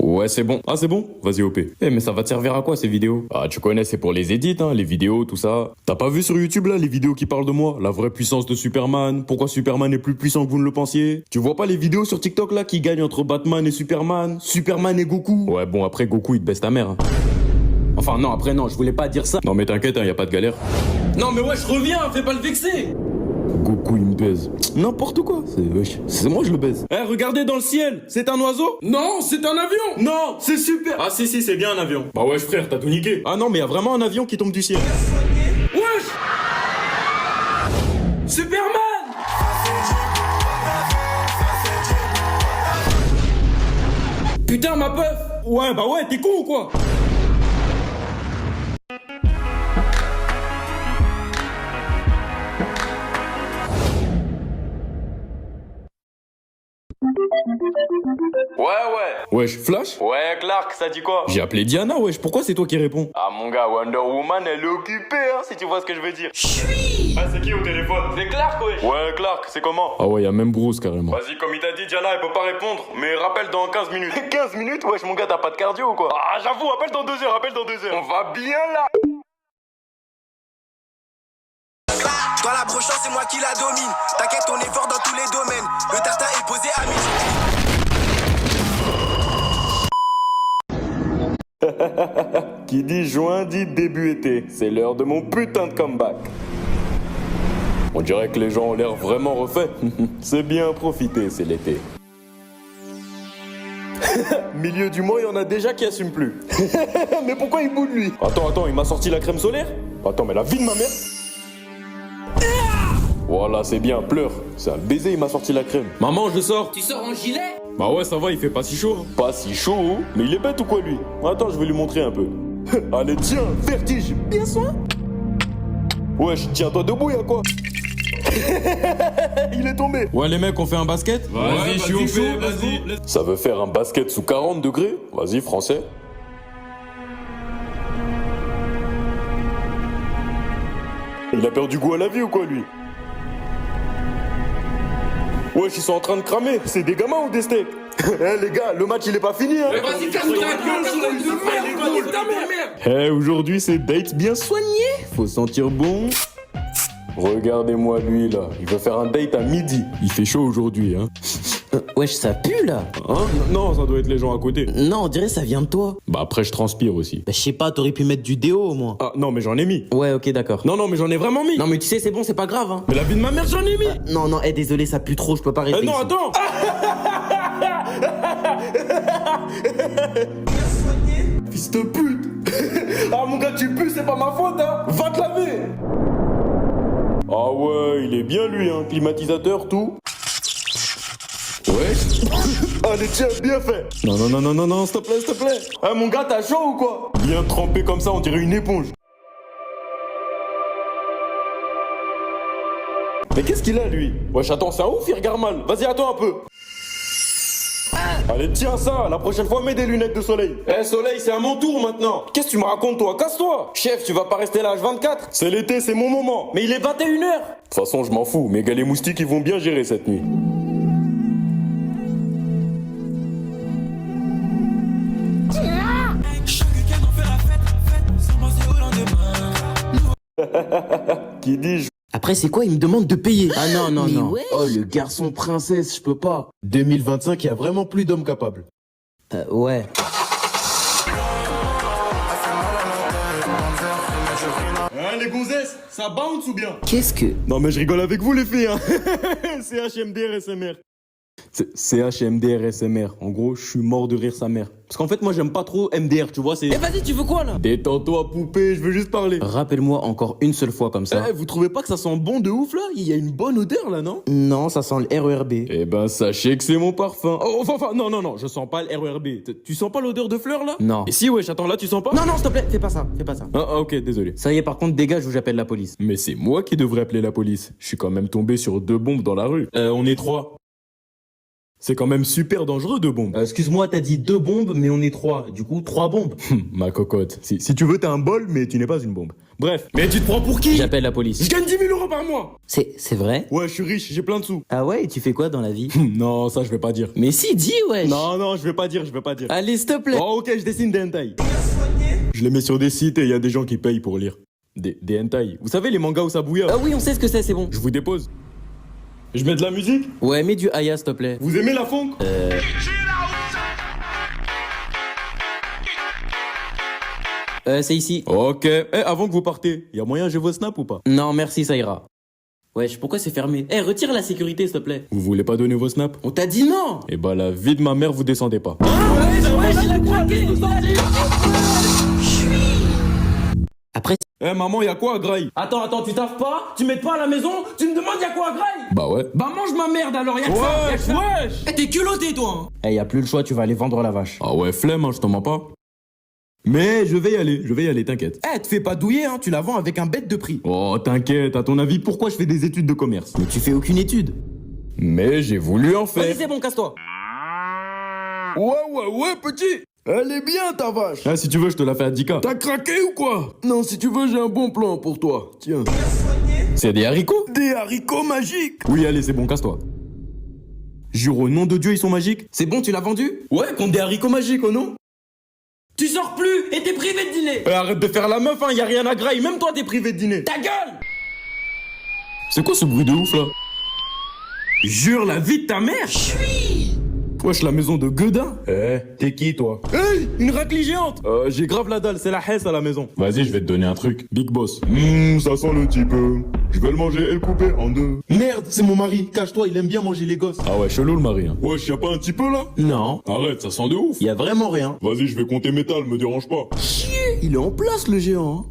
Ouais, c'est bon. Ah, c'est bon? Vas-y, OP. Eh, mais ça va te servir à quoi ces vidéos? Ah, tu connais, c'est pour les edits, hein, les vidéos, tout ça. T'as pas vu sur YouTube là les vidéos qui parlent de moi? La vraie puissance de Superman, pourquoi Superman est plus puissant que vous ne le pensiez? Tu vois pas les vidéos sur TikTok là qui gagnent entre Batman et Superman, Superman et Goku? Ouais, bon, après Goku il te baisse ta mère. Hein. Enfin, non, après, non, je voulais pas dire ça. Non, mais t'inquiète, hein, y a pas de galère. Non, mais ouais, je reviens, fais pas le vexer! Goku il me baise. N'importe quoi, c'est moi je le baise. Eh, regardez dans le ciel, c'est un oiseau? Non, c'est un avion. Non, c'est super. Ah si, c'est bien un avion. Bah ouais frère, t'as tout niqué. Ah non, mais y a vraiment un avion qui tombe du ciel. Wesh, Superman. Putain ma peuf. Ouais, bah ouais, t'es con ou quoi? Ouais. Wesh, Flash? Ouais, Clark, ça dit quoi? J'ai appelé Diana, wesh, pourquoi c'est toi qui réponds? Ah, mon gars, Wonder Woman, elle est occupée, hein, si tu vois ce que je veux dire. Chut. Ah, c'est qui au téléphone? C'est Clark, wesh. Ouais, Clark, c'est comment? Ah ouais, y a même Bruce carrément. Vas-y, comme il t'a dit, Diana, elle peut pas répondre, mais rappelle dans 15 minutes. 15 minutes? Wesh, mon gars, t'as pas de cardio ou quoi? Ah, j'avoue, appelle dans 2 heures, appelle dans 2 heures. On va bien là. Dans la brochure, c'est moi qui la domine. T'inquiète, on est fort dans tous les domaines. Le tartin est posé à midi. Qui dit juin dit début été. C'est l'heure de mon putain de comeback. On dirait que les gens ont l'air vraiment refaits. C'est bien profiter, c'est l'été. Milieu du mois, il y en a déjà qui assument plus. Mais pourquoi il boude lui? Attends, il m'a sorti la crème solaire? Attends, mais la vie de ma mère. Voilà, c'est bien, pleure. C'est un baiser, il m'a sorti la crème. Maman, je sors. Tu sors en gilet? Bah ouais, ça va, il fait pas si chaud. Pas si chaud, mais il est bête ou quoi lui? Attends, je vais lui montrer un peu. Allez, tiens, vertige, bien soin. Wesh, tiens-toi debout, y'a quoi? Il est tombé. Ouais, les mecs, on fait un basket? Vas-y, je suis au fait, vas-y. Ça veut faire un basket sous 40 degrés? Vas-y, français. Il a perdu goût à la vie ou quoi lui? Wesh, ils sont en train de cramer. C'est des gamins ou des steaks? Eh les gars, le match il est pas fini hein. Vas-y, ferme ta gueule, journaliste de merde, quoi, nique ta mère. Eh, aujourd'hui, c'est date bien soigné. Faut sentir bon. Regardez-moi lui là, il veut faire un date à midi. Il fait chaud aujourd'hui, hein. Wesh, ça pue là. Hein? Non, ça doit être les gens à côté. Non, on dirait ça vient de toi. Bah après, je transpire aussi. Bah, je sais pas, t'aurais pu mettre du déo au moins. Ah non, mais j'en ai mis. Ouais, ok, d'accord. Non, mais j'en ai vraiment mis. Non, mais tu sais, c'est bon, c'est pas grave, hein. Mais la vie de ma mère, j'en ai mis. Non, désolé, ça pue trop, je peux pas rester. Non, ici. attends. Fils de pute. Ah mon gars, tu pues, c'est pas ma faute, hein. Va te laver. Ah ouais, il est bien lui hein, climatisateur tout. Ouais. Allez tiens, bien fait. Non, s'il te plaît. Ah mon gars, t'as chaud ou quoi? Bien trempé comme ça, on dirait une éponge. Mais qu'est-ce qu'il a lui? Wesh attends, c'est un ouf, il regarde mal. Vas-y, attends un peu. Allez, tiens ça, la prochaine fois mets des lunettes de soleil. Eh soleil, c'est à mon tour maintenant. Qu'est-ce que tu me racontes toi? Casse-toi. Chef, tu vas pas rester là H24. C'est l'été, c'est mon moment. Mais il est 21h. De toute façon, je m'en fous. Mes gars les moustiques, ils vont bien gérer cette nuit. Qui dit Après, c'est quoi? Il me demande de payer. Ah non. ouais. Oh, le garçon princesse, je peux pas. 2025, il y a vraiment plus d'hommes capables. Ouais. Hein, les gonzesses, ça bounce ou bien? Qu'est-ce que... Non mais je rigole avec vous les filles hein. C'est HMDR SMR. C'est HMDR SMR. En gros, je suis mort de rire sa mère. Parce qu'en fait, moi, j'aime pas trop MDR, tu vois, c'est... Eh, vas-y, tu veux quoi, là? Détends-toi, poupée, je veux juste parler. Rappelle-moi encore une seule fois comme ça. Eh, vous trouvez pas que ça sent bon de ouf, là? Il y a une bonne odeur, là, non? Non, ça sent le RERB. Eh ben, sachez que c'est mon parfum. Oh, enfin, non, je sens pas le RERB. Tu sens pas l'odeur de fleurs, là? Non. Et si, wesh, attends, là, tu sens pas? Non, s'il te plaît, fais pas ça. Ah, ok, désolé. Ça y est, par contre, dégage ou j'appelle la police. Mais c'est moi qui devrais appeler la police. Je suis quand même tombé sur 2 bombes dans la rue. On est 3. C'est quand même super dangereux, 2 bombes. Excuse-moi, t'as dit 2 bombes, mais on est 3. Du coup, 3 bombes. Ma cocotte. Si tu veux, t'as un bol, mais tu n'es pas une bombe. Bref. Mais tu te prends pour qui? J'appelle la police. Je gagne 10 000 euros par mois. C'est vrai? Ouais, je suis riche, j'ai plein de sous. Ah ouais, et tu fais quoi dans la vie? Non, ça, je vais pas dire. Mais si, dis wesh. Non, je vais pas dire. Allez, s'il te plaît. Oh, ok, je dessine des hentai. Je les mets sur des sites et il y a des gens qui payent pour lire. Des hentai. Vous savez, les mangas où ça bouille? Ah oui, on sait ce que c'est bon. Je vous dépose. Je mets de la musique? Ouais, mets du Aya, s'il te plaît. Vous aimez la funk? C'est ici. Ok. Avant que vous partez, y a moyen j'ai vos snaps ou pas? Non, merci, ça ira. Wesh, pourquoi c'est fermé? Retire la sécurité, s'il te plaît. Vous voulez pas donner vos snaps? On t'a dit non. Eh bah la vie de ma mère, vous descendez pas. Wesh, il a craqué. Après... Maman, y a quoi à Graille? Attends, tu taffes pas? Tu m'aides pas à la maison? Tu me demandes y'a quoi à Graille? Bah ouais. Bah mange ma merde alors, y'a que ça, y'a que ça. Wesh. T'es culotté toi. y a plus le choix, tu vas aller vendre la vache. Ah ouais, flemme, hein, je t'en mens pas. Mais je vais y aller, t'inquiète. Te fais pas douiller, hein, tu la vends avec un bête de prix. Oh, t'inquiète, à ton avis, pourquoi je fais des études de commerce? Mais tu fais aucune étude. Mais j'ai voulu en Vas-y, faire. c'est bon, casse-toi. Ouais, petit. Elle est bien, ta vache. Ah, si tu veux, je te la fais à 10K. T'as craqué ou quoi? Non, si tu veux, j'ai un bon plan pour toi. Tiens. C'est des haricots? Des haricots magiques. Oui, allez, c'est bon, casse-toi. Jure au nom de Dieu, ils sont magiques? C'est bon, tu l'as vendu? Ouais, contre des haricots magiques, oh non? Tu sors plus et t'es privé de dîner. Arrête de faire la meuf, hein, y a rien à graille, même toi t'es privé de dîner. Ta gueule. C'est quoi ce bruit de ouf là? Jure la vie de ta mère. Wesh, la maison de Guedin. T'es qui, toi? Hey, une raclée géante. J'ai grave la dalle, c'est la hesse à la maison. Vas-y, je vais te donner un truc. Big Boss. Ça sent le type. Je vais le manger et le couper en 2. Merde, c'est mon mari. Cache-toi, il aime bien manger les gosses. Ah ouais, chelou le mari. Hein. Wesh, y'a pas un petit peu là? Non, Arrête, ça sent de ouf. y a vraiment rien. Vas-y, je vais compter métal, me dérange pas. Il est en place, le géant.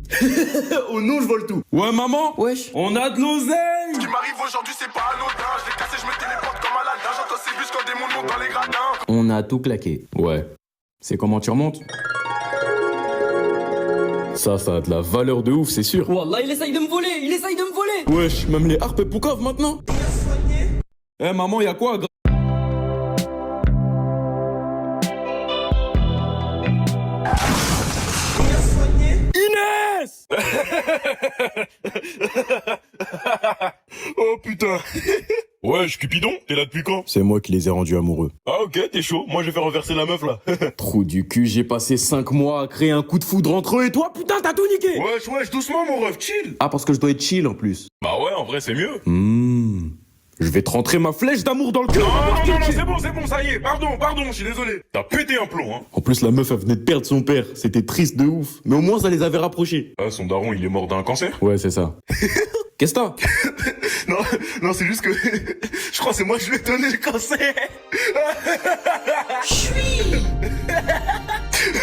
Oh non, je vole tout. Ouais, maman. Wesh. On a de l'oseille. Ce qui m'arrive aujourd'hui, c'est pas anodin. Je l'ai cassé, je me téléporte comme Aladdin. J'entends ces bus quand des mondes montent dans les gradins. On a tout claqué. Ouais. C'est comment tu remontes? Ça a de la valeur de ouf, c'est sûr. Wallah, il essaye de me voler. Wesh, même les harpes poucave maintenant. Maman, y'a quoi à Inès. Oh putain. Wesh, Cupidon, t'es là depuis quand? C'est moi qui les ai rendus amoureux. Ah ok, t'es chaud. Moi je vais faire renverser la meuf là. Trou du cul, j'ai passé 5 mois à créer un coup de foudre entre eux et toi, putain, t'as tout niqué. Wesh, doucement mon ref, chill. Ah, parce que je dois être chill en plus. Bah ouais, en vrai c'est mieux. Je vais te rentrer ma flèche d'amour dans le cœur. Non, c'est bon, ça y est. Pardon, je suis désolé. T'as pété un plomb, hein. En plus, la meuf, elle venait de perdre son père. C'était triste de ouf. Mais au moins, ça les avait rapprochés. Ah, son daron, il est mort d'un cancer? Ouais, c'est ça. Qu'est-ce que t'as? Non, c'est juste que je crois que c'est moi qui lui ai donné le cancer.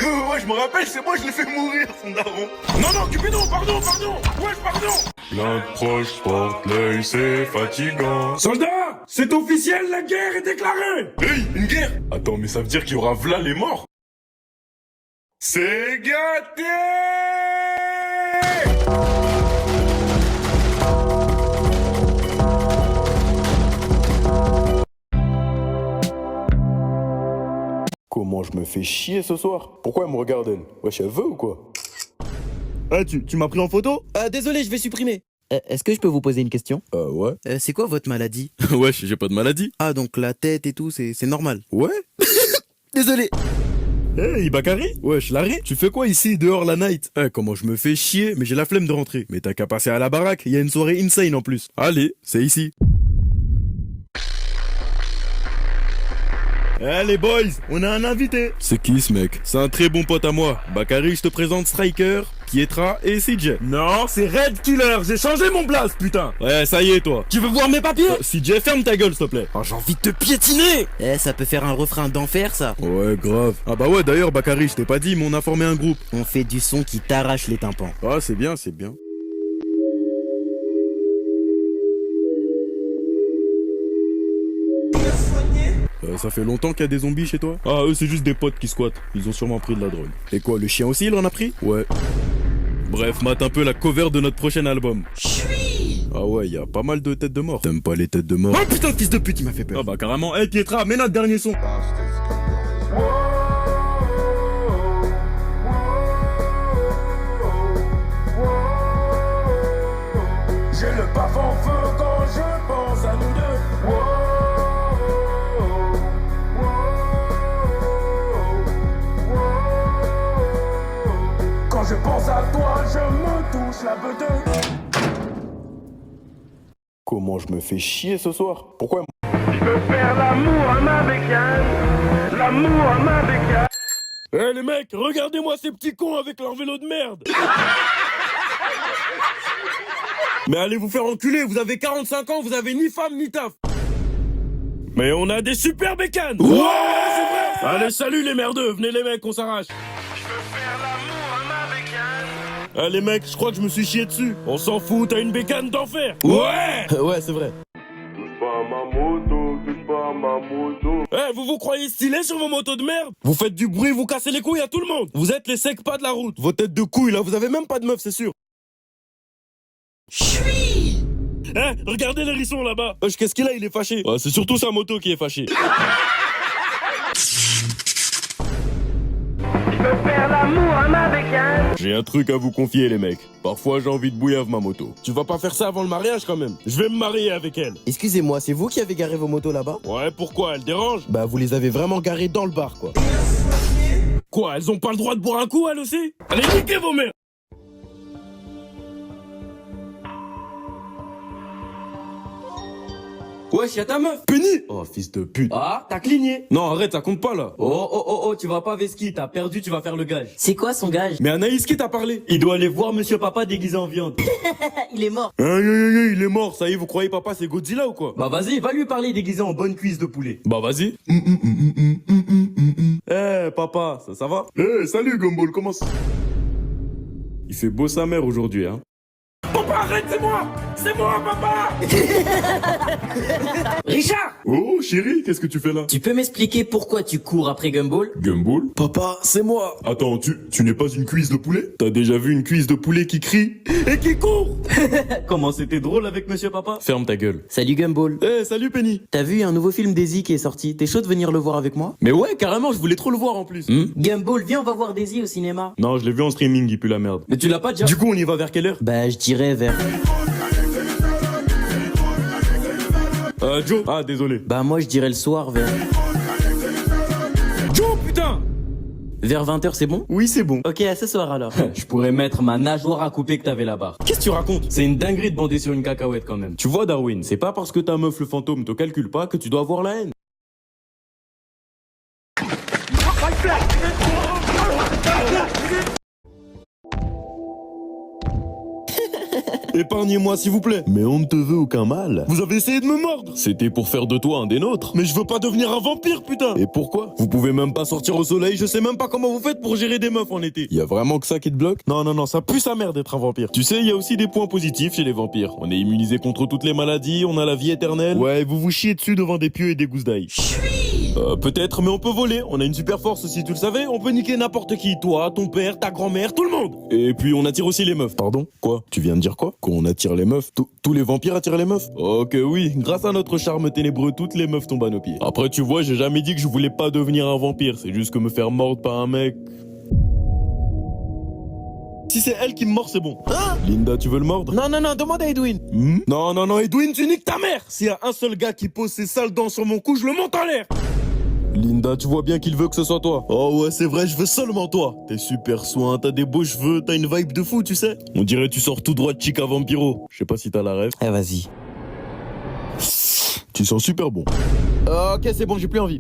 Ouais, je me rappelle, c'est moi, je l'ai fait mourir, son daron. Non, Cupidon, pardon. Wesh, pardon. L'approche porte l'œil, c'est fatigant. Soldat! C'est officiel, la guerre est déclarée! Hey, une guerre? Attends, mais ça veut dire qu'il y aura v'là les morts? C'est gâté! Comment je me fais chier ce soir? Pourquoi elle me regarde, elle? Wesh, elle veut ou quoi? Ah, tu m'as pris en photo? Désolé, je vais supprimer. Est-ce que je peux vous poser une question? Ouais. C'est quoi votre maladie? Wesh, j'ai pas de maladie. Ah, donc la tête et tout, c'est normal. Ouais? Désolé. Hey, Bakary? Wesh, Larry? Tu fais quoi ici, dehors la night? Comment je me fais chier, mais j'ai la flemme de rentrer. Mais t'as qu'à passer à la baraque, il y a une soirée insane en plus. Allez, c'est ici. Les boys, on a un invité. C'est qui ce mec? C'est un très bon pote à moi. Bakary, je te présente Striker, Pietra et CJ. Non, c'est Red Killer, j'ai changé mon place, putain. Ouais, ça y est toi. Tu veux voir mes papiers? CJ, ferme ta gueule s'il te plaît. Oh, j'ai envie de te piétiner. Ça peut faire un refrain d'enfer, ça. Ouais, grave. Ah bah ouais, d'ailleurs Bakary, je t'ai pas dit, mais on a formé un groupe. On fait du son qui t'arrache les tympans. Ah, c'est bien, c'est bien. Ça fait longtemps qu'il y a des zombies chez toi? Ah, eux, c'est juste des potes qui squattent. Ils ont sûrement pris de la drogue. Et quoi, le chien aussi, il en a pris? Ouais. Bref, mate un peu la cover de notre prochain album. Ah ouais, y a pas mal de têtes de mort. T'aimes pas les têtes de mort? Oh putain, fils de pute, il m'a fait peur. Ah bah carrément. Eh Pietra, mets notre dernier son. J'ai le paf en feu quand je pense à nous deux. Quand je pense à toi, je me touche la bedeuse. Comment je me fais chier ce soir? Pourquoi? Je veux faire l'amour à ma bécane. L'amour à ma bécane. Eh les mecs, regardez-moi ces petits cons avec leur vélo de merde. Mais allez vous faire enculer, vous avez 45 ans, vous avez ni femme ni taf. Mais on a des super bécanes. Ouais, c'est vrai. Allez, salut les merdeux, venez les mecs, on s'arrache. Je veux faire l'amour à ma bécane. Ah les mecs, je crois que je me suis chié dessus. On s'en fout, t'as une bécane d'enfer. Ouais. Ouais, c'est vrai. Touche pas à ma moto, touche pas à ma moto. Eh, vous vous croyez stylé sur vos motos de merde? Vous faites du bruit, vous cassez les couilles à tout le monde. Vous êtes les secs pas de la route. Vos têtes de couilles là, vous avez même pas de meuf, c'est sûr. Chui. Eh, regardez l'hérisson là-bas. Qu'est-ce qu'il a, il est fâché. Ouais, c'est surtout sa moto qui est fâchée. Je veux faire l'amour à ma bécane. J'ai un truc à vous confier les mecs. Parfois j'ai envie de bouillave ma moto. Tu vas pas faire ça avant le mariage quand même. Je vais me marier avec elle. Excusez-moi, c'est vous qui avez garé vos motos là-bas? Ouais, pourquoi? Elle dérange? Bah vous les avez vraiment garées dans le bar quoi. Quoi? Elles ont pas le droit de boire un coup elles aussi? Allez, niquez vos mères. Wesh, y'a ta meuf. Penny. Oh fils de pute. Ah, t'as cligné. Non arrête, ça compte pas là. Oh, tu vas pas Veski, t'as perdu, tu vas faire le gage. C'est quoi son gage? Mais Anaïs qui t'a parlé? Il doit aller voir monsieur papa déguisé en viande. Il est mort. Aïe aïe aïe, il est mort, ça y est, vous croyez papa c'est Godzilla ou quoi? Bah vas-y, va lui parler déguisé en bonne cuisse de poulet. Bah vas-y. Eh papa, ça va? Eh, salut Gumball, comment ça? Il fait beau sa mère aujourd'hui hein. Papa, arrête, c'est moi. C'est moi, papa. Richard! Oh chérie, qu'est-ce que tu fais là? Tu peux m'expliquer pourquoi tu cours après Gumball? Gumball? Papa, c'est moi. Attends, tu n'es pas une cuisse de poulet? T'as déjà vu une cuisse de poulet qui crie et qui court? Comment c'était drôle avec monsieur papa? Ferme ta gueule. Salut Gumball. Eh, salut Penny. T'as vu un nouveau film Daisy qui est sorti? T'es chaud de venir le voir avec moi? Mais ouais, carrément, je voulais trop le voir en plus. Gumball, viens on va voir Daisy au cinéma. Non, je l'ai vu en streaming, il pue la merde. Mais tu l'as pas déjà? Du coup, on y va vers quelle heure? Bah je dirais vers... Joe. Ah, désolé. Bah moi je dirais le soir vers... Joe, putain! Vers 20h c'est bon? Oui, c'est bon. Ok, à ce soir alors. Je pourrais mettre ma nageoire à couper que t'avais là-bas. Qu'est-ce que tu racontes? C'est une dinguerie de bander sur une cacahuète quand même. Tu vois, Darwin, c'est pas parce que ta meuf le fantôme te calcule pas que tu dois avoir la haine. Épargnez-moi s'il vous plaît. Mais on ne te veut aucun mal. Vous avez essayé de me mordre. C'était pour faire de toi un des nôtres. Mais je veux pas devenir un vampire, putain. Et pourquoi? Vous pouvez même pas sortir au soleil, je sais même pas comment vous faites pour gérer des meufs en été. Y a vraiment que ça qui te bloque? Non, ça pue sa mère d'être un vampire. Tu sais, il y a aussi des points positifs chez les vampires. On est immunisé contre toutes les maladies, on a la vie éternelle. Ouais, vous vous chiez dessus devant des pieux et des gousses d'ail. Peut-être, mais on peut voler. On a une super force aussi, tu le savais? On peut niquer n'importe qui. Toi, ton père, ta grand-mère, tout le monde. Et puis on attire aussi les meufs. Pardon? Quoi? Tu viens de dire quoi? Qu'on attire les meufs? Tous les vampires attirent les meufs? Oh que oui, grâce à notre charme ténébreux, toutes les meufs tombent à nos pieds. Après, tu vois, j'ai jamais dit que je voulais pas devenir un vampire. C'est juste que me faire mordre par un mec... Si c'est elle qui me mord, c'est bon. Hein? Linda, tu veux le mordre? Non, demande à Edwin. Non, Edwin, tu niques ta mère! S'il y a un seul gars qui pose ses sales dents sur mon cou, je le monte en l'air! Linda, tu vois bien qu'il veut que ce soit toi. Oh ouais, c'est vrai, je veux seulement toi. T'es super soin, t'as des beaux cheveux, t'as une vibe de fou, tu sais. On dirait tu sors tout droit de Chica Vampiro. Je sais pas si t'as la rêve. Eh vas-y. Tu sens super bon. Ok, c'est bon, j'ai plus envie.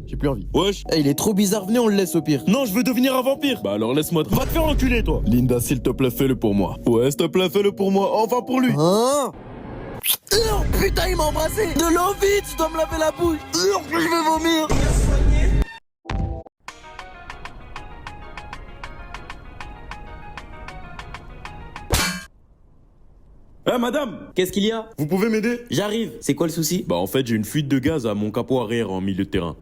Wesh. Eh, il est trop bizarre, venez, on le laisse au pire. Non, je veux devenir un vampire. Bah alors laisse-moi. Va te faire enculer, toi. Linda, s'il te plaît, fais-le pour moi. Ouais, s'il te plaît, fais-le pour moi. Enfin pour lui. Hein? Putain, il m'a embrassé. De l'eau vite, tu dois me laver la bouche. Je vais vomir. Eh madame, Qu'est-ce qu'il y a? vous pouvez m'aider? J'arrive. C'est quoi le souci? Bah en fait, j'ai une fuite de gaz à mon capot arrière en milieu de terrain.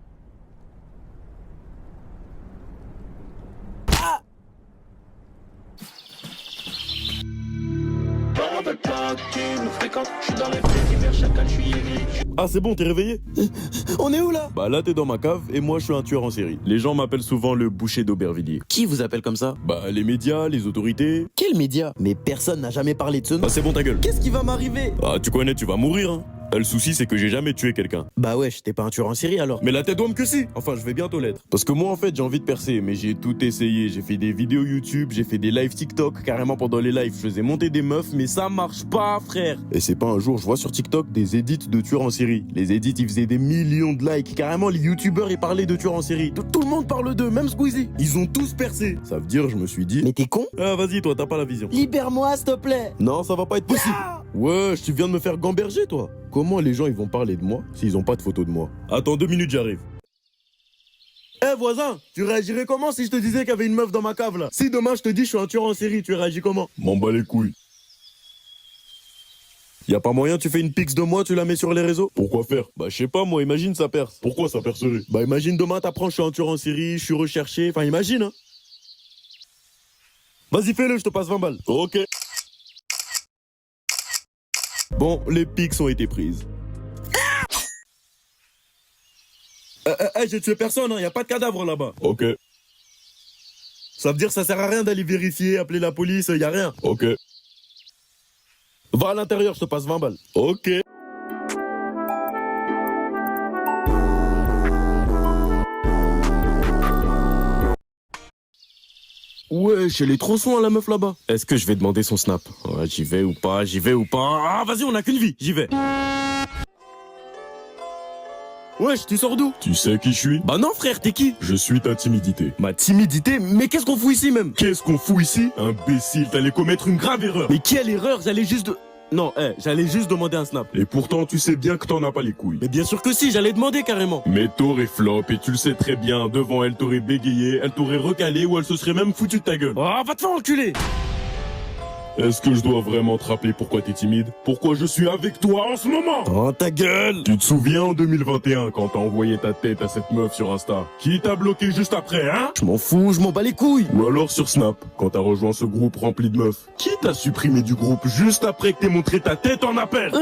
veulent pas qu'ils nous fréquentent. Je suis dans les faits divers, chacal, je suis élite. Ah, c'est bon, t'es réveillé? On est où là? Bah là, t'es dans ma cave et moi, je suis un tueur en série. Les gens m'appellent souvent le boucher d'Aubervilliers. Qui vous appelle comme ça? Bah, les médias, les autorités. Quel média? Mais personne n'a jamais parlé de ce nom. Bah, c'est bon, ta gueule. Qu'est-ce qui va m'arriver? Ah, tu connais, tu vas mourir, hein. Le souci, c'est que j'ai jamais tué quelqu'un. Bah wesh, t'es pas un tueur en série alors. Mais la tête d'homme que si. Enfin, je vais bientôt l'être. Parce que moi, en fait, j'ai envie de percer, mais j'ai tout essayé. J'ai fait des vidéos YouTube, j'ai fait des lives TikTok. Carrément, pendant les lives, je faisais monter des meufs, mais ça marche pas, frère. Et c'est pas un jour, je vois sur TikTok des edits de tueurs en série. Les edits, ils faisaient des millions de likes. Carrément, les YouTubeurs, ils parlaient de tueurs en série. Tout le monde parle d'eux, même Squeezie. Ils ont tous percé. Ça veut dire, je me suis dit... Mais t'es con? Ah, vas-y, toi, t'as pas la vision. Libère-moi, s'il te plaît. Non, ça va pas être possible. Ouais, tu viens de me faire gamberger, toi. Comment les gens ils vont parler de moi s'ils ont pas de photo de moi? Attends 2 minutes, j'arrive. Eh voisin, tu réagirais comment si je te disais qu'il y avait une meuf dans ma cave là? Si demain je te dis je suis un tueur en série, tu réagis comment? M'en bats les couilles. Y a pas moyen, tu fais une pixe de moi, tu la mets sur les réseaux? Pourquoi faire? Bah je sais pas moi, imagine ça perce. Pourquoi ça percerait? Bah imagine demain t'apprends je suis un tueur en série, je suis recherché, enfin imagine hein. Vas-y fais-le, je te passe 20 balles. Ok. Bon, les pics ont été prises. J'ai tué personne, hein, y a pas de cadavre là-bas. Ok. Ça veut dire que ça sert à rien d'aller vérifier, appeler la police, y a rien. Ok. Va à l'intérieur, je te passe 20 balles. Ok. Wesh, elle est trop soin la meuf là-bas. Est-ce que je vais demander son snap? Ouais, j'y vais ou pas, j'y vais ou pas. Ah, vas-y, on a qu'une vie, j'y vais. Wesh, tu sors d'où? Tu sais qui je suis? Bah non frère, t'es qui? Je suis ta timidité. Ma timidité? Mais qu'est-ce qu'on fout ici même? Qu'est-ce qu'on fout ici? Imbécile, t'allais commettre une grave erreur. Mais quelle erreur? J'allais juste de... Non, j'allais juste demander un snap. Et pourtant, tu sais bien que t'en as pas les couilles. Mais bien sûr que si, j'allais demander carrément. Mais t'aurais flop, et tu le sais très bien, devant elle t'aurais bégayé, elle t'aurait recalé, ou elle se serait même foutue de ta gueule. Ah, va te faire enculer! Est-ce que je dois vraiment te rappeler pourquoi t'es timide? Pourquoi je suis avec toi en ce moment? Oh, ta gueule! Tu te souviens en 2021 quand t'as envoyé ta tête à cette meuf sur Insta? Qui t'a bloqué juste après, hein? Je m'en fous, je m'en bats les couilles! Ou alors sur Snap, quand t'as rejoint ce groupe rempli de meufs? Qui t'a supprimé du groupe juste après que t'aies montré ta tête en appel?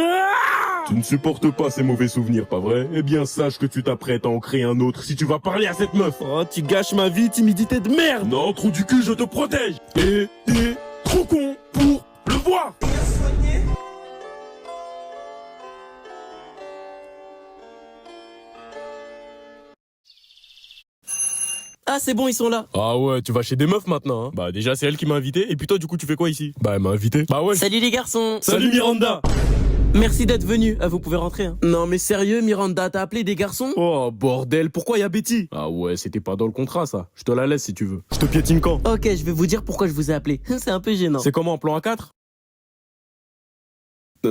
Tu ne supportes pas ces mauvais souvenirs, pas vrai? Eh bien, sache que tu t'apprêtes à en créer un autre si tu vas parler à cette meuf! Oh, tu gâches ma vie, timidité de merde! Non, trou du cul, je te protège! Et t'es trop con pour le voir! Ah, c'est bon, ils sont là. Ah ouais, tu vas chez des meufs maintenant, hein? Bah déjà, c'est elle qui m'a invité, et puis toi, du coup, tu fais quoi ici? Bah, elle m'a invité. Bah ouais. Salut les garçons. Salut Miranda! Merci d'être venu. Vous pouvez rentrer. Hein. Non mais sérieux, Miranda, t'as appelé des garçons? Oh bordel, pourquoi y a Betty? Ah ouais, c'était pas dans le contrat ça. Je te la laisse si tu veux. Je te piétine quand? Ok, je vais vous dire pourquoi je vous ai appelé. C'est un peu gênant. C'est comment, plan A4?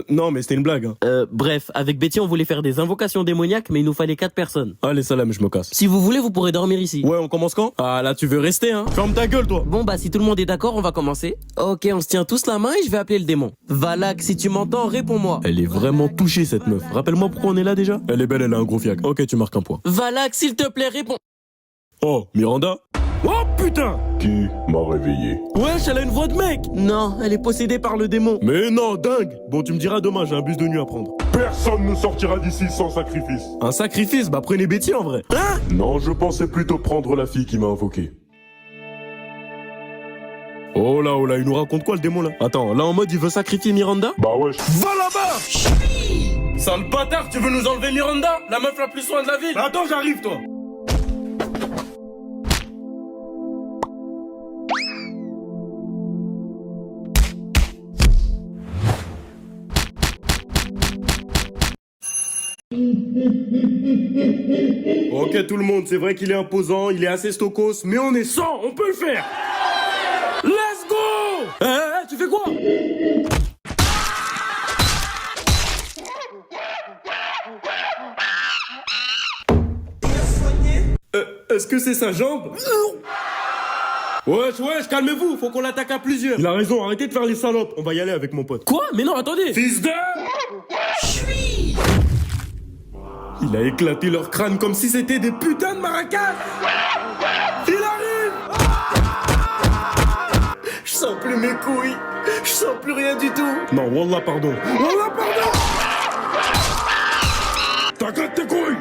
Non mais c'était une blague. Hein. Bref, avec Betty on voulait faire des invocations démoniaques mais il nous fallait 4 personnes. Allez salam, je me casse. Si vous voulez vous pourrez dormir ici. Ouais, on commence quand? Ah là tu veux rester hein? Ferme ta gueule toi. Bon bah si tout le monde est d'accord on va commencer. Ok, on se tient tous la main et je vais appeler le démon. Valak, si tu m'entends, réponds-moi. Elle est vraiment touchée cette meuf. Rappelle-moi pourquoi on est là déjà? Elle est belle, elle a un gros fiac. Ok, tu marques un point. Valak, s'il te plaît, réponds. Oh, Miranda? Oh putain! Qui m'a réveillé? Wesh, elle a une voix de mec! Non, elle est possédée par le démon. Mais non, dingue! Bon, tu me diras demain, j'ai un bus de nuit à prendre. Personne ne sortira d'ici sans sacrifice. Un sacrifice? Bah prenez Betty en vrai. Hein? Non, je pensais plutôt prendre la fille qui m'a invoqué. Oh là, il nous raconte quoi le démon là? Attends, là en mode il veut sacrifier Miranda? Bah wesh. Va là-bas! Sale bâtard, tu veux nous enlever Miranda? La meuf la plus soin de la ville? Attends, j'arrive toi! Ok tout le monde, c'est vrai qu'il est imposant, il est assez stokos, mais on est 100, on peut le faire! Let's go! Tu fais quoi? Est-ce que c'est sa jambe? Wesh, calmez-vous, faut qu'on l'attaque à plusieurs. Il a raison, arrêtez de faire les salopes, on va y aller avec mon pote. Quoi? Mais non, attendez! Fils de... Il a éclaté leur crâne comme si c'était des putains de maracas. Il arrive. Je sens plus mes couilles. Je sens plus rien du tout. Non, Wallah, pardon. Wallah, pardon. T'inquiète tes couilles.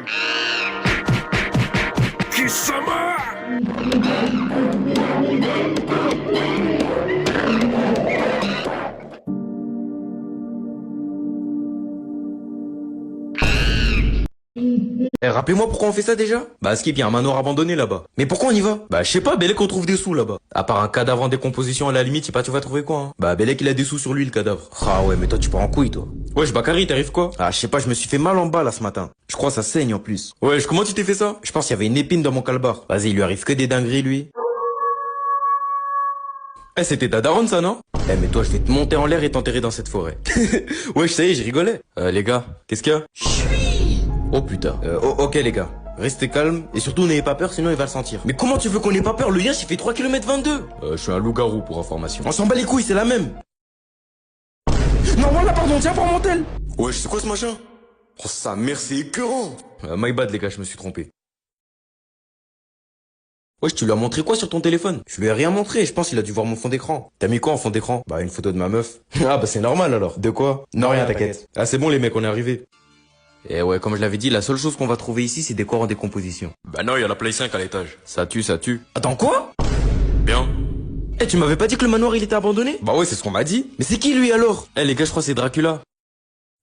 Qui sama? Eh, rappelez-moi pourquoi on fait ça déjà? Bah Skip, y a un manoir abandonné là-bas. Mais pourquoi on y va? Bah je sais pas, Bellec on trouve des sous là-bas. À part un cadavre en décomposition à la limite, je sais pas tu vas trouver quoi hein. Bah Bellec il a des sous sur lui le cadavre. Ah ouais mais toi tu pars en couille toi. Wesh Bakary t'arrives quoi? Ah je sais pas, je me suis fait mal en bas là ce matin. Je crois ça saigne en plus. Wesh comment tu t'es fait ça? Je pense qu'il y avait une épine dans mon calbar. Vas-y il lui arrive que des dingueries lui. Eh c'était ta daronne ça non? Eh mais toi je vais te monter en l'air et t'enterrer dans cette forêt. Wesh ça y est je rigolais. Les gars, qu'est-ce qu'il y a? Oh putain. Ok les gars. Restez calme et surtout n'ayez pas peur sinon il va le sentir. Mais comment tu veux qu'on ait pas peur? Le lien il fait 3 km 22. Je suis un loup-garou pour information. On s'en bat les couilles, c'est la même. Non voilà pardon, tiens pour mon tel. Wesh, c'est quoi ce machin? Oh sa mère, c'est écœurant. My bad les gars, je me suis trompé. Wesh, tu lui as montré quoi sur ton téléphone? Je lui ai rien montré, je pense qu'il a dû voir mon fond d'écran. T'as mis quoi en fond d'écran? Bah une photo de ma meuf. Ah bah c'est normal alors. De quoi? Non rien t'inquiète. Ah c'est bon les mecs, on est arrivés. Et ouais, comme je l'avais dit, la seule chose qu'on va trouver ici, c'est des corps en décomposition. Bah non, il y a la Play 5 à l'étage. Ça tue, ça tue. Attends, quoi? Bien. Eh, tu m'avais pas dit que le manoir, il était abandonné? Bah ouais, c'est ce qu'on m'a dit. Mais c'est qui, lui, alors? Eh, les gars, je crois que c'est Dracula.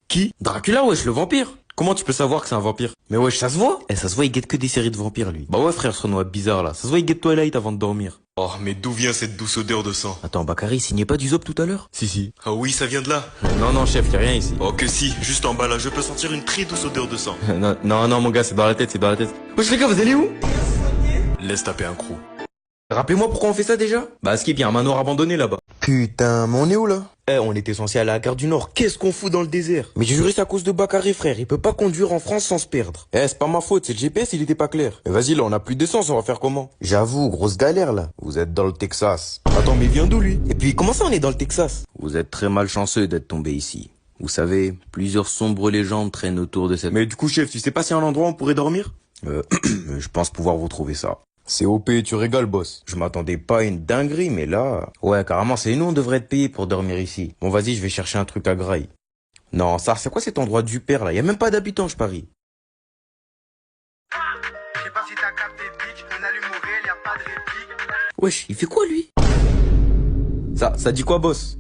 Qui? Dracula, wesh, le vampire. Comment tu peux savoir que c'est un vampire? Mais wesh, ça se voit? Eh, ça se voit, il guette que des séries de vampires, lui. Bah ouais, frère, ce Renoir bizarre, là. Ça se voit, il guette Twilight avant de dormir. Oh, mais d'où vient cette douce odeur de sang? Attends, Bakary, il signait pas du Zop tout à l'heure? Si. Ah oui, ça vient de là. Non, chef, y'a rien ici. Oh que si, juste en bas là, je peux sentir une très douce odeur de sang. non, mon gars, c'est dans la tête, Wesh, les gars, vous allez où? Laisse taper un crew. Rappelez-moi pourquoi on fait ça déjà? Bah Skip, y a un manoir abandonné là-bas. Putain, mais on est où là? Eh, on était censé aller à la gare du Nord, qu'est-ce qu'on fout dans le désert? Mais j'ai juré c'est à cause de Bakary frère, il peut pas conduire en France sans se perdre. Eh, c'est pas ma faute, c'est le GPS, il était pas clair. Mais vas-y là, on a plus d'essence, on va faire comment? J'avoue, grosse galère là. Vous êtes dans le Texas. Attends, mais il vient d'où lui? Et puis comment ça on est dans le Texas? Vous êtes très malchanceux d'être tombé ici. Vous savez, plusieurs sombres légendes traînent autour de cette... Mais du coup chef, tu sais pas s'il y a un endroit où on pourrait dormir? Je pense pouvoir vous trouver ça. C'est OP, tu rigoles, boss. Je m'attendais pas à une dinguerie, mais là... Ouais, carrément, c'est nous, on devrait être payés pour dormir ici. Bon, vas-y, je vais chercher un truc à graille. Non, ça, c'est quoi cet endroit du père, là? Y a même pas d'habitants, je parie. Je sais pas si t'as capté, bitch. On allume au réel, y'a pas de réplique. Wesh, il fait quoi, lui? Ça dit quoi, boss?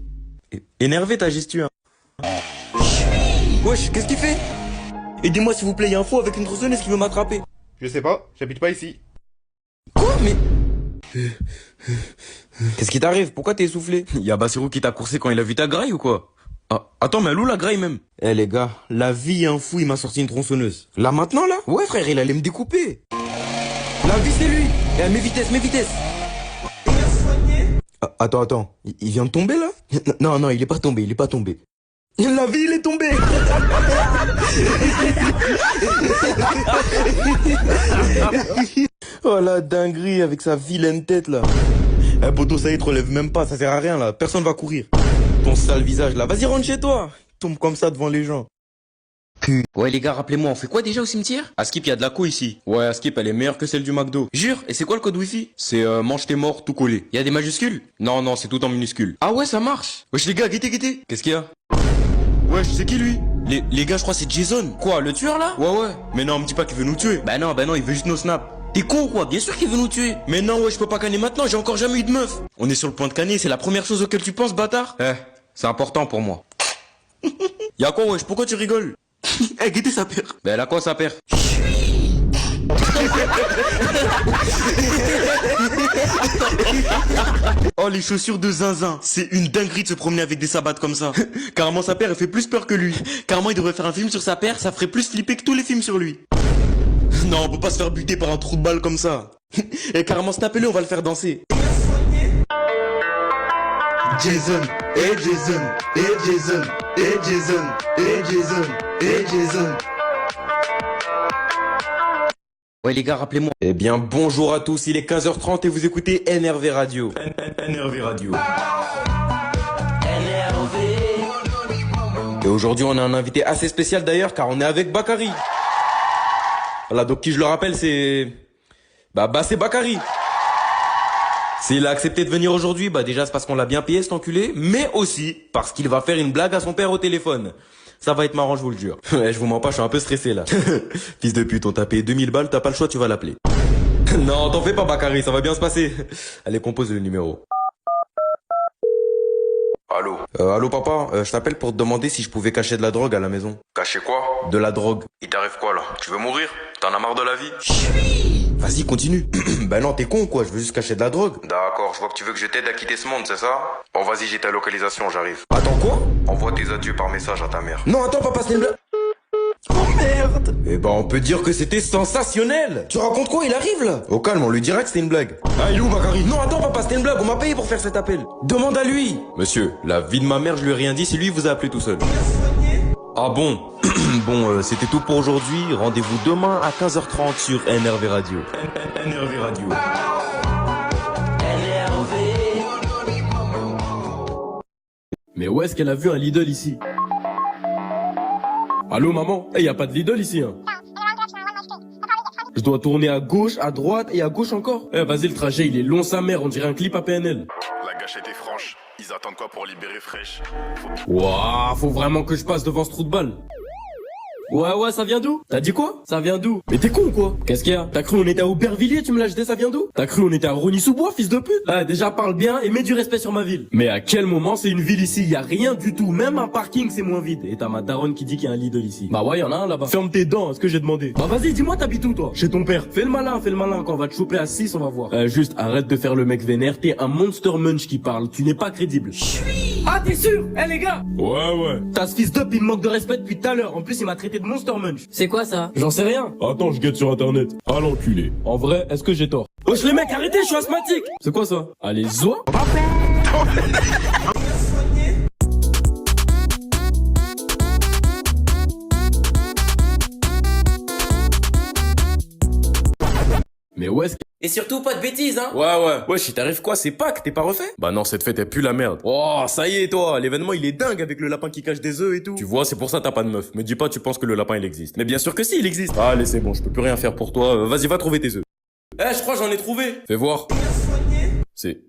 Énervé, ta gestu, hein. Wesh, qu'est-ce qu'il fait? Aidez-moi, s'il vous plaît, y a un fou avec une tronçonneuse qui veut m'attraper. Je sais pas, j'habite pas ici. Quoi? Mais... Qu'est-ce qui t'arrive? Pourquoi t'es essoufflé? Y'a Bassirou qui t'a coursé quand il a vu ta graille ou quoi? Ah, attends, mais elle où la graille même? Eh les gars, la vie un fou, il m'a sorti une tronçonneuse. Là maintenant là? Ouais frère, il allait me découper. La vie c'est lui. Eh, mets vitesse. Ah, attends, il vient de tomber là? Non, il est pas tombé. La vie, il est tombé. Oh la dinguerie avec sa vilaine tête là. Eh poto, ça y est, te relève même pas, ça sert à rien là, personne va courir. Ton sale visage là, vas-y rentre chez toi. Tombe comme ça devant les gens. Ouais les gars, rappelez-moi, on fait quoi déjà au cimetière? À Skip, y a de la couille ici. Ouais, à Skip, elle est meilleure que celle du McDo. Jure, et c'est quoi le code wifi? C'est mange tes morts tout collé. Y a des majuscules? Non, c'est tout en minuscules. Ah ouais, ça marche. Wesh les gars, guettez. Qu'est-ce qu'il y a? Wesh, c'est qui lui? Les gars, je crois c'est Jason. Quoi, le tueur là? Ouais. Mais non, me dis pas qu'il veut nous tuer. Bah non, il veut juste nos snaps. T'es con ou quoi? Bien sûr qu'il veut nous tuer. Mais non, ouais, je peux pas canner maintenant, j'ai encore jamais eu de meuf. On est sur le point de canner, c'est la première chose auquel tu penses, bâtard? C'est important pour moi. Y'a quoi, wesh? Pourquoi tu rigoles? Guettez sa père. Ben elle a quoi sa père? Oh les chaussures de zinzin. C'est une dinguerie de se promener avec des sabbats comme ça. Carrément sa père elle fait plus peur que lui. Carrément il devrait faire un film sur sa père, ça ferait plus flipper que tous les films sur lui. Non on peut pas se faire buter par un trou de balle comme ça. Et carrément snapez-le, on va le faire danser. Jason, Jason. Ouais les gars, rappelez-moi. Eh bien bonjour à tous, il est 15h30 et vous écoutez NRV Radio. NRV Radio. Et aujourd'hui on a un invité assez spécial d'ailleurs car on est avec Bakary. Voilà, donc qui je le rappelle c'est... c'est Bakary. S'il a accepté de venir aujourd'hui, bah déjà c'est parce qu'on l'a bien payé cet enculé, mais aussi parce qu'il va faire une blague à son père au téléphone. Ça va être marrant, je vous le jure. Ouais, je vous mens pas, je suis un peu stressé là. Fils de pute, on t'a payé 2000 balles, t'as pas le choix, tu vas l'appeler. Non, t'en fais pas Bakary, ça va bien se passer. Allez, compose le numéro. Allô? Allô papa, je t'appelle pour te demander si je pouvais cacher de la drogue à la maison. Cacher quoi? De la drogue. Il t'arrive quoi là? Tu veux mourir? T'en as marre de la vie? Vas-y, continue. Ben non, t'es con quoi, je veux juste cacher de la drogue. D'accord, je vois que tu veux que je t'aide à quitter ce monde, c'est ça? Bon, vas-y, j'ai ta localisation, j'arrive. Attends quoi? Envoie tes adieux par message à ta mère. Non, attends papa, c'est une blague. Oh merde. Eh ben on peut dire que c'était sensationnel. Tu racontes quoi, il arrive là? Au calme, on lui dira que c'était une blague. Ah il est où Bakary? Non attends papa, c'était une blague, on m'a payé pour faire cet appel. Demande à lui. Monsieur, la vie de ma mère je lui ai rien dit, c'est lui qui vous a appelé tout seul. Ah bon? Bon, c'était tout pour aujourd'hui. Rendez-vous demain à 15h30 sur NRV Radio. NRV Radio. Mais où est-ce qu'elle a vu un Lidl ici? Allô maman? Eh, y a pas de Lidl ici, hein? Je dois tourner à gauche, à droite et à gauche encore. Eh, vas-y, le trajet, il est long sa mère, on dirait un clip à PNL. La gâchette est franche. Ils attendent quoi pour libérer Fresh? Wouah, faut vraiment que je passe devant ce trou de balle. Ouais, ça vient d'où? T'as dit quoi? Ça vient d'où? Mais t'es con ou quoi? Qu'est-ce qu'il y a? T'as cru on était à Aubervilliers, tu me l'as jeté, ça vient d'où? T'as cru on était à Rony-sous-Bois, fils de pute? Ah, déjà parle bien et mets du respect sur ma ville. Mais à quel moment c'est une ville ici? Y a rien du tout, même un parking c'est moins vide. Et t'as ma daronne qui dit qu'il y a un Lidl ici. Bah ouais, y'en a un là-bas. Ferme tes dents, ce que j'ai demandé. Bah vas-y, dis-moi t'habites où toi? Chez ton père. Fais le malin, quand on va te choper à 6, on va voir. Juste arrête de faire le mec vénère, t'es un monster munch qui parle, tu n'es pas crédible. Ah t'es sûr? Eh les gars? Ouais. T'as ce fils d'up, il me manque de respect depuis tout à l'heure. En plus il m'a traité de monster munch. C'est quoi ça? J'en sais rien. Attends, je guette sur internet. Ah l'enculé. En vrai, est-ce que j'ai tort? Wesh les mecs, arrêtez, je suis asthmatique. C'est quoi ça? Allez, zoa. Mais où est-ce que... Et surtout pas de bêtises, hein? Ouais. Wesh, il t'arrive quoi? C'est Pâques, t'es pas refait? Bah non, cette fête est plus la merde. Oh, ça y est toi, l'événement il est dingue avec le lapin qui cache des œufs et tout. Tu vois, c'est pour ça t'as pas de meuf. Me dis pas tu penses que le lapin il existe. Mais bien sûr que si, il existe. Allez, c'est bon, je peux plus rien faire pour toi. Vas-y, va trouver tes œufs. Eh, je crois que j'en ai trouvé. Fais voir.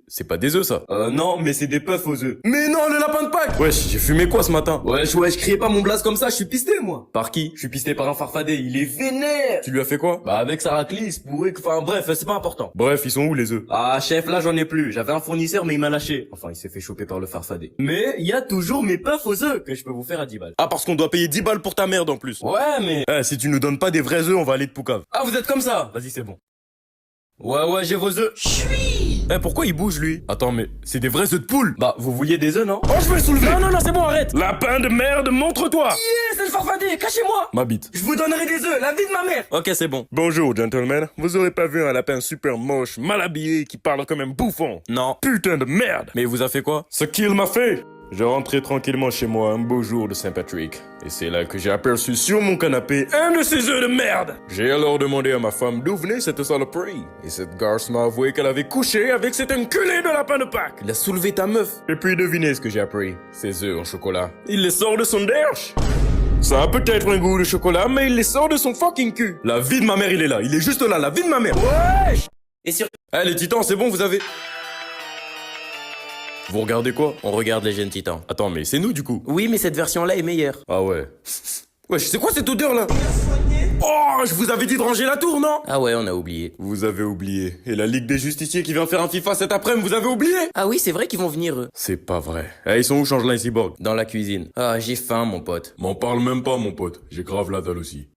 C'est pas des œufs ça. Non, mais c'est des puffs aux œufs. Mais non, le lapin de Pâques! Wesh, j'ai fumé quoi ce matin? Wesh, criez pas mon blaze comme ça, je suis pisté moi. Par qui? Je suis pisté par un farfadé, il est vénère. Tu lui as fait quoi? Bah avec sa raclisse, bourré, enfin bref, c'est pas important. Bref, ils sont où les œufs? Ah chef, là j'en ai plus, j'avais un fournisseur mais il m'a lâché. Enfin, il s'est fait choper par le farfadé. Mais il y a toujours mes puffs aux œufs que je peux vous faire à 10 balles. Ah, parce qu'on doit payer 10 balles pour ta merde en plus. Ouais, mais... Eh, si tu nous donnes pas des vrais œufs, on va aller de Poucave. Ah, vous êtes comme ça? Vas-y, c'est bon. Ouais, j'ai vos œufs. Eh, pourquoi il bouge lui? Attends, mais c'est des vrais œufs de poule. Bah, vous vouliez des œufs, non? Oh, je vais le soulever. Non, c'est bon, arrête. Lapin de merde, montre-toi. Yeah, c'est le farfadé, cachez-moi. Ma bite. Je vous donnerai des œufs, la vie de ma mère. Ok, c'est bon. Bonjour, gentlemen. Vous aurez pas vu un lapin super moche, mal habillé, qui parle comme un bouffon? Non. Putain de merde! Mais il vous a fait quoi? Ce qu'il m'a fait! Je rentrais tranquillement chez moi un beau jour de Saint-Patrick. Et c'est là que j'ai aperçu sur mon canapé un de ces œufs de merde! J'ai alors demandé à ma femme d'où venait cette saloperie. Et cette garce m'a avoué qu'elle avait couché avec cet enculé de lapin de Pâques. Il a soulevé ta meuf. Et puis devinez ce que j'ai appris. Ces œufs en chocolat. Il les sort de son derche! Ça a peut-être un goût de chocolat, mais il les sort de son fucking cul! La vie de ma mère, il est là. Il est juste là, la vie de ma mère. Wesh. Et sur... Eh, les titans, c'est bon, vous avez... Vous regardez quoi? On regarde les jeunes titans. Attends, mais c'est nous du coup. Oui, mais cette version-là est meilleure. Ah ouais. Wesh, c'est quoi cette odeur là? Oh, je vous avais dit de ranger la tour, non? Ah ouais, on a oublié. Vous avez oublié. Et la Ligue des Justiciers qui vient faire un FIFA cet après-midi, vous avez oublié? Ah oui, c'est vrai qu'ils vont venir, eux. C'est pas vrai. Eh, ils sont où, Changelin et Cyborg? Dans la cuisine. Ah, j'ai faim, mon pote. M'en parle même pas, mon pote. J'ai grave la dalle aussi.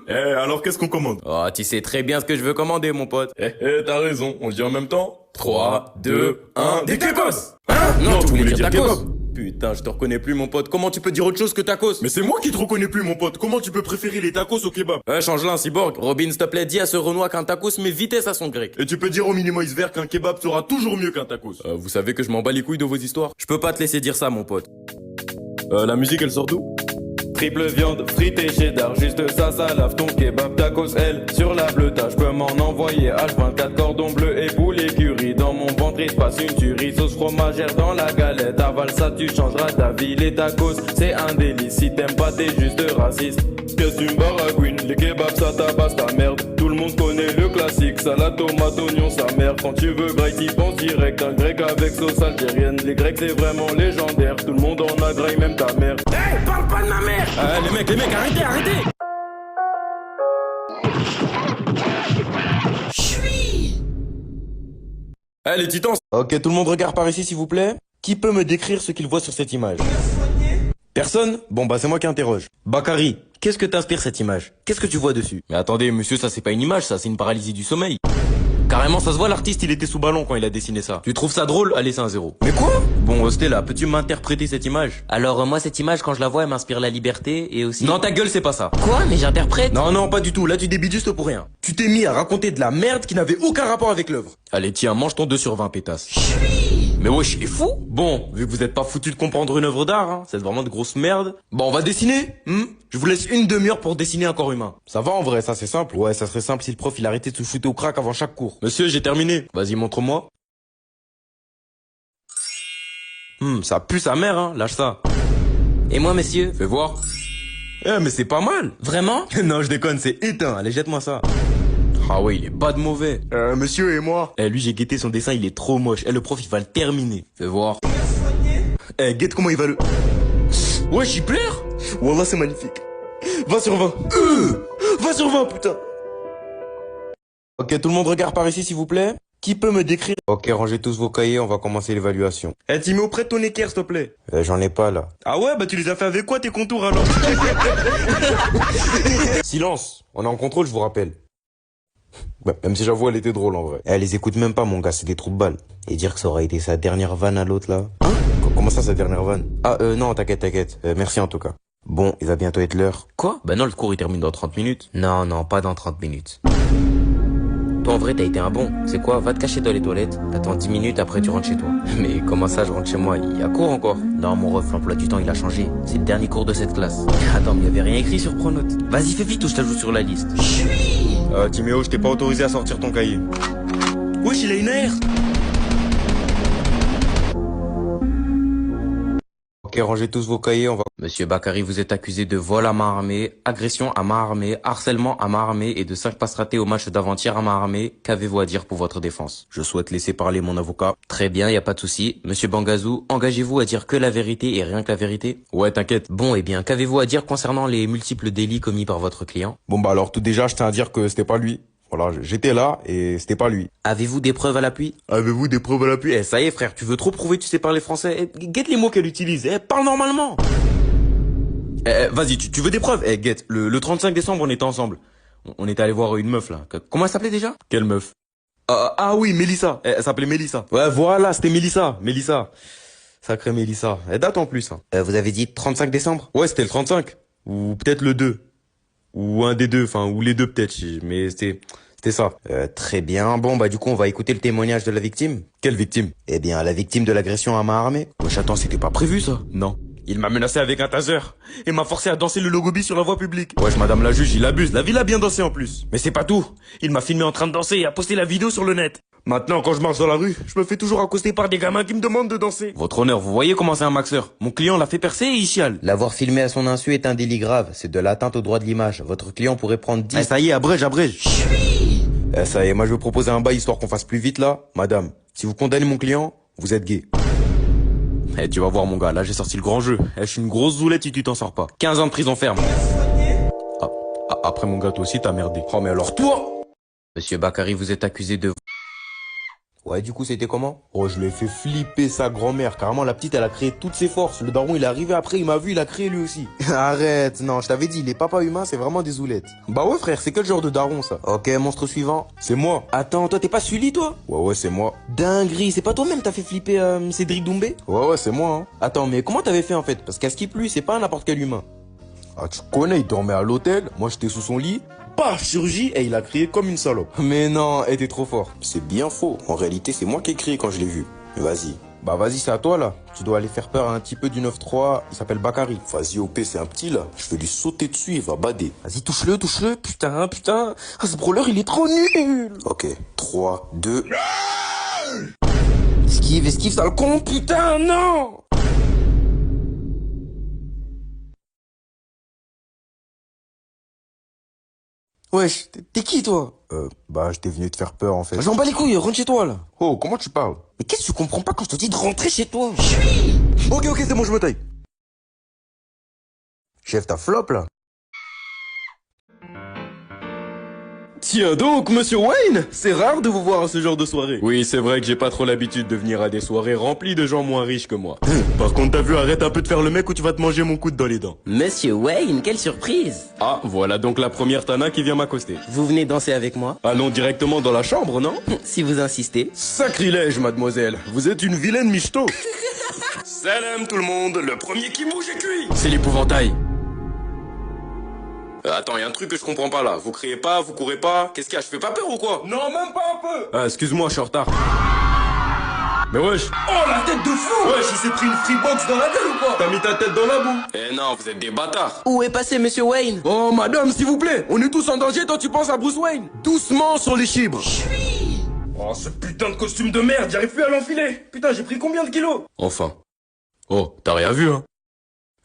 Eh, alors qu'est-ce qu'on commande? Oh, tu sais très bien ce que je veux commander, mon pote. T'as raison. On dit en même temps? 3, 2, 1, des tacos! Hein? Non, tu voulais dire tacos. tacos. Putain, je te reconnais plus, mon pote. Comment tu peux dire autre chose que tacos? Mais c'est moi qui te reconnais plus, mon pote. Comment tu peux préférer les tacos au kebab? Changelin, Cyborg. Robin, s'il te plaît, dis à ce Renoir qu'un tacos met vitesse à son grec. Et tu peux dire au Minimoise Vert qu'un kebab sera toujours mieux qu'un tacos. Vous savez que je m'en bats les couilles de vos histoires. Je peux pas te laisser dire ça, mon pote. La musique, elle sort d'où? Triple viande, frites et cheddar, juste ça lave ton kebab. Tacos, elle, sur la bleuta, je peux m'en envoyer H24, cordon bleu et poulet curry. Dans mon ventre, il se passe une tuerie, sauce fromagère dans la galette. Avale ça, tu changeras ta vie. Les tacos, c'est un délice, si t'aimes pas, t'es juste raciste. Qu'est-ce que tu me baragouines? Les kebabs, ça tabasse ta merde. Tout le monde connaît le classique. basique, salade, tomate, oignon, sa mère. Quand tu veux graille, t'y penses direct. Un grec avec sauce algérienne. Les grecs, c'est vraiment légendaire. Tout le monde en a graille, même ta mère. Hey, parle pas de ma mère. Les mecs, arrêtez. Eh les titans. Ok, tout le monde regarde par ici s'il vous plaît. Qui peut me décrire ce qu'il voit sur cette image? Personne? Bon bah c'est moi qui interroge. Bakary, qu'est-ce que t'inspire cette image? Qu'est-ce que tu vois dessus? Mais attendez monsieur, ça c'est pas une image, ça c'est une paralysie du sommeil. Carrément ça se voit, l'artiste il était sous ballon quand il a dessiné ça. Tu trouves ça drôle? Allez c'est un 0. Mais quoi? Bon Stella, peux-tu m'interpréter cette image? Alors moi cette image quand je la vois elle m'inspire la liberté et aussi... Non ta gueule c'est pas ça. Quoi? Mais j'interprète? Non pas du tout, là tu débites juste pour rien. Tu t'es mis à raconter de la merde qui n'avait aucun rapport avec l'œuvre. Allez tiens, mange ton 2 sur 20 pétasse. Mais wesh, il est fou. Bon, vu que vous êtes pas foutu de comprendre une œuvre d'art, hein, c'est vraiment de grosse merde. Bon, on va dessiner. Je vous laisse une demi-heure pour dessiner un corps humain. Ça va en vrai, ça c'est simple. Ouais, ça serait simple si le prof il arrêtait de se shooter au crack avant chaque cours. Monsieur, j'ai terminé. Vas-y, montre-moi. Ça pue sa mère, hein. Lâche ça. Et moi monsieur? Fais voir. Eh, mais c'est pas mal. Vraiment? Non, je déconne, c'est éteint. Allez, jette-moi ça. Ah ouais, il est pas de mauvais. Monsieur et moi. Lui, j'ai guetté son dessin, il est trop moche. Le prof, il va le terminer. Fais voir. Guette comment il va le... Ouais, j'y pleure. Wallah, c'est magnifique. 20 sur 20. 20 sur 20, putain. Ok, tout le monde regarde par ici, s'il vous plaît. Qui peut me décrire? Ok, rangez tous vos cahiers, on va commencer l'évaluation. Dis-moi auprès de ton équerre, s'il te plaît. J'en ai pas, là. Ah ouais, bah tu les as fait avec quoi, tes contours, alors? Silence. On est en contrôle, je vous rappelle. Bah, même si j'avoue, elle était drôle en vrai. Elle les écoute même pas, mon gars, c'est des trous de balles. Et dire que ça aurait été sa dernière vanne à l'autre là. Hein? Comment ça, sa dernière vanne? Ah, non, t'inquiète. Merci en tout cas. Bon, il va bientôt être l'heure. Quoi? Bah non, le cours il termine dans 30 minutes. Non, pas dans 30 minutes. Toi en vrai, t'as été un bon. C'est quoi? Va te cacher dans les toilettes. T'attends 10 minutes, après tu rentres chez toi. Mais comment ça, je rentre chez moi? Il y a cours encore? Non, mon ref, l'emploi du temps il a changé. C'est le dernier cours de cette classe. Attends, mais il y avait rien écrit sur Pronote. Vas-y, fais vite ou je t'ajoute sur la liste. Timéo, je t'ai pas autorisé à sortir ton cahier. Wesh, il a une aire. Ok, rangez tous vos cahiers, on va... Monsieur Bakary, vous êtes accusé de vol à main armée, agression à main armée, harcèlement à main armée et de 5 passes ratées au match d'avant-hier à main armée. Qu'avez-vous à dire pour votre défense? Je souhaite laisser parler mon avocat. Très bien, y a pas de souci. Monsieur Bangazou, engagez-vous à dire que la vérité et rien que la vérité? Ouais, t'inquiète. Bon, eh bien, qu'avez-vous à dire concernant les multiples délits commis par votre client? Bon bah alors tout déjà, je tiens à dire que c'était pas lui. Voilà, j'étais là et c'était pas lui. Avez-vous des preuves à l'appui? Avez-vous des preuves à l'appui? Ça y est frère, tu veux trop prouver que tu sais parler français. Guette les mots qu'elle utilise, parle normalement. Vas-y, tu veux des preuves? Guette, le 35 décembre on était ensemble. On était allé voir une meuf là. Comment elle s'appelait déjà? Quelle meuf? Ah oui, Mélissa. Elle s'appelait Mélissa. Ouais voilà, c'était Mélissa. Sacrée Mélissa. Elle date en plus. Hein. Vous avez dit 35 décembre? Ouais, c'était le 35. Ou peut-être le 2. Ou un des deux, enfin, ou les deux peut-être. Mais c'était ça. Très bien. Bon, bah du coup, on va écouter le témoignage de la victime. Quelle victime? Eh bien, la victime de l'agression à main armée. Wesh, attends, c'était pas prévu ça? Non. Il m'a menacé avec un taser et m'a forcé à danser le logobi sur la voie publique. Wesh, madame la juge, il abuse. La ville a bien dansé en plus. Mais c'est pas tout. Il m'a filmé en train de danser et a posté la vidéo sur le net. Maintenant, quand je marche dans la rue, je me fais toujours accoster par des gamins qui me demandent de danser. Votre honneur, vous voyez comment c'est un maxeur. Mon client l'a fait percer et il chiale. L'avoir filmé à son insu est un délit grave. C'est de l'atteinte au droit de l'image. Votre client pourrait prendre 10... ça y est, abrège. Ça y est, moi je veux proposer un bail histoire qu'on fasse plus vite là. Madame, si vous condamnez mon client, vous êtes gay. Tu vas voir mon gars, là j'ai sorti le grand jeu. Je suis une grosse zoulette si tu t'en sors pas. 15 ans de prison ferme. Après mon gars, toi aussi t'as merdé. Oh mais alors toi! Monsieur Bakary, vous êtes accusé de... Ouais, du coup, c'était comment? Oh, je l'ai fait flipper sa grand-mère. Carrément, la petite, elle a créé toutes ses forces. Le daron, il est arrivé après, il m'a vu, il a créé lui aussi. Arrête, non, je t'avais dit, les papas humains, c'est vraiment des zoulettes. Bah ouais, frère, c'est quel genre de daron, ça? Ok, monstre suivant. C'est moi. Attends, toi, t'es pas Sully, toi? Ouais, c'est moi. Dinguerie, c'est pas toi-même, t'as fait flipper Cédric Doumbé? Ouais, c'est moi, hein. Attends, mais comment t'avais fait, en fait? Parce qu'à ce qui lui, c'est pas n'importe quel humain. Ah, tu connais, il dormait à l'hôtel. Moi, j'étais sous son lit. Paf, chirurgie, et il a crié comme une salope. Mais non, t'es trop fort. C'est bien faux. En réalité, c'est moi qui ai crié quand je l'ai vu. Mais vas-y. Bah vas-y, c'est à toi là. Tu dois aller faire peur à un petit peu du 9-3. Il s'appelle Bakary. Vas-y, OP, c'est un petit là. Je vais lui sauter dessus, il va bader. Vas-y, touche-le. Putain. Ah, ce brawler, il est trop nul. Ok, 3, 2... Esquive, sale con, putain, non. Wesh, t'es qui toi? Bah, j'étais venu te faire peur, en fait. J'en bats les couilles, rentre chez toi là. Oh, comment tu parles? Mais qu'est-ce que tu comprends pas quand je te dis de rentrer chez toi? Ok, c'est bon, je me taille. Chef, t'as flop, là? Tiens donc, monsieur Wayne, c'est rare de vous voir à ce genre de soirée. Oui, c'est vrai que j'ai pas trop l'habitude de venir à des soirées remplies de gens moins riches que moi. Par contre, t'as vu, arrête un peu de faire le mec ou tu vas te manger mon coude dans les dents. Monsieur Wayne, quelle surprise! Ah, voilà donc la première Tana qui vient m'accoster. Vous venez danser avec moi? Allons directement dans la chambre, non? Si vous insistez. Sacrilège, mademoiselle. Vous êtes une vilaine michto. Salam tout le monde, le premier qui bouge est cuit. C'est l'épouvantail. Attends, y a un truc que je comprends pas là. Vous criez pas, vous courez pas. Qu'est-ce qu'il y a? Je fais pas peur ou quoi? Non, même pas un peu. Ah, excuse-moi, je suis en retard. Mais wesh. Oh, la tête de fou. Wesh, il s'est pris une freebox dans la gueule ou quoi? T'as mis ta tête dans la boue. Eh non, vous êtes des bâtards. Où est passé monsieur Wayne? Oh, madame, s'il vous plaît, on est tous en danger, toi tu penses à Bruce Wayne. Doucement sur les chibres. Oh, ce putain de costume de merde, j'arrive plus à l'enfiler. Putain, j'ai pris combien de kilos? Enfin. Oh, t'as rien vu, hein?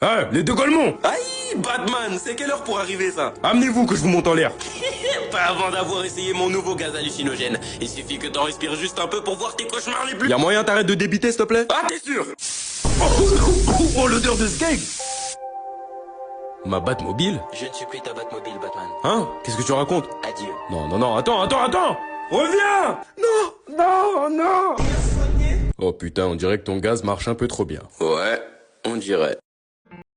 Hein, les deux Golemons. Aïe, Batman, c'est quelle heure pour arriver ça? Amenez-vous que je vous monte en l'air. Pas avant d'avoir essayé mon nouveau gaz hallucinogène. Il suffit que t'en respires juste un peu pour voir tes cauchemars les plus... Y'a moyen t'arrêtes de débiter, s'il te plaît? Ah, t'es sûr? Oh, l'odeur de skeg! Ma Batmobile? Je ne suis plus ta Batmobile, Batman. Hein? Qu'est-ce que tu racontes? Adieu. Non, attends! Reviens. Non. Oh putain, on dirait que ton gaz marche un peu trop bien. Ouais, on dirait.